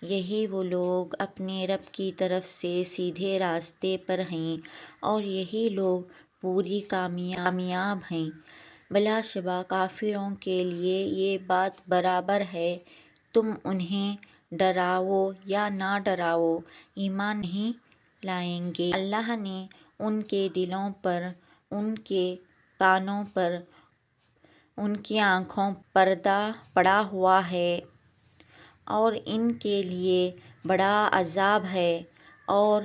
یہی وہ لوگ اپنے رب کی طرف سے سیدھے راستے پر ہیں اور یہی لوگ پوری کامیاب ہیں۔ بلا شبہ کافروں کے لیے یہ بات برابر ہے، تم انہیں ڈراؤ یا نہ ڈراؤ، ایمان نہیں لائیں گے۔ اللہ نے ان کے دلوں پر، ان کے کانوں پر، ان کی آنکھوں پر پردہ پڑا ہوا ہے اور ان کے لیے بڑا عذاب ہے۔ اور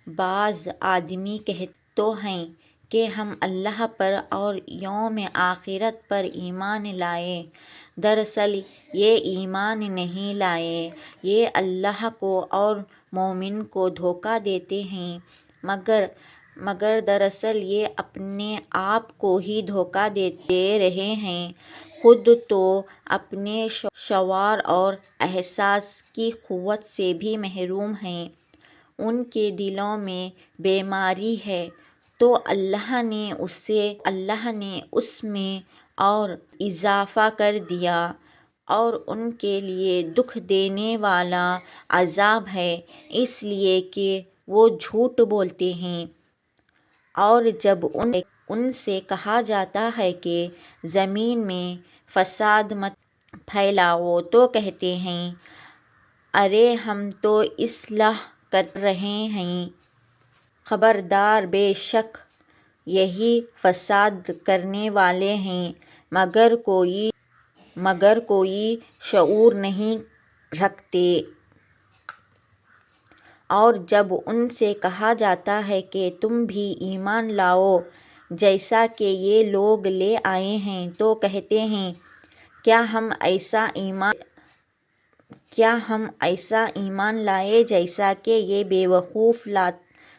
بعض آدمی کہتے تو ہیں کہ ہم اللہ پر اور یوم آخرت پر ایمان لائے، دراصل یہ ایمان نہیں لائے، یہ اللہ کو اور مومن کو دھوکہ دیتے ہیں، مگر دراصل یہ اپنے آپ کو ہی دھوکہ دے رہے ہیں، خود تو اپنے شعور اور احساس کی قوت سے بھی محروم ہیں۔ ان کے دلوں میں بیماری ہے تو اللہ نے اس میں اور اضافہ کر دیا اور ان کے لیے دکھ دینے والا عذاب ہے، اس لیے کہ وہ جھوٹ بولتے ہیں۔ اور جب ان سے کہا جاتا ہے کہ زمین میں فساد مت پھیلاؤ تو کہتے ہیں ارے ہم تو اصلاح کر رہے ہیں، خبردار بے شک یہی فساد کرنے والے ہیں مگر کوئی شعور نہیں رکھتے۔ اور جب ان سے کہا جاتا ہے کہ تم بھی ایمان لاؤ جیسا کہ یہ لوگ لے آئے ہیں تو کہتے ہیں کیا ہم ایسا ایمان لائے جیسا کہ یہ بیوقوف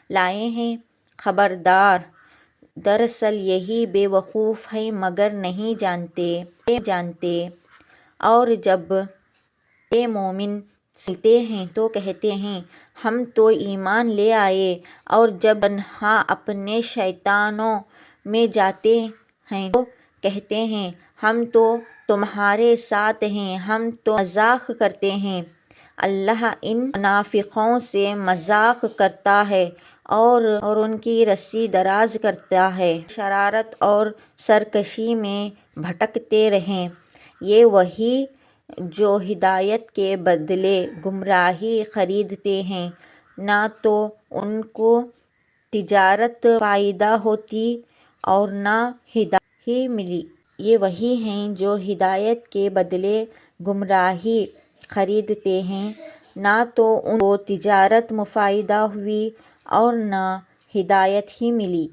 لائے ہیں؟ خبردار، دراصل یہی بیوقوف ہیں مگر نہیں جانتے۔ اور جب یہ مومن سے ملتے ہیں تو کہتے ہیں ہم تو ایمان لے آئے، اور جب تنہا اپنے شیطانوں میں جاتے ہیں تو کہتے ہیں ہم تو تمہارے ساتھ ہیں، ہم تو مذاق کرتے ہیں۔ اللہ ان منافقوں سے مذاق کرتا ہے اور ان کی رسی دراز کرتا ہے، شرارت اور سرکشی میں بھٹکتے رہیں۔ یہ وہی جو ہدایت کے بدلے گمراہی خریدتے ہیں، نہ تو ان کو تجارت فائدہ ہوتی اور نہ ہدایت ہی ملی۔ یہ وہی ہیں جو ہدایت کے بدلے گمراہی خریدتے ہیں، نہ تو ان کو تجارت مفید ہوئی اور نہ ہدایت ہی ملی۔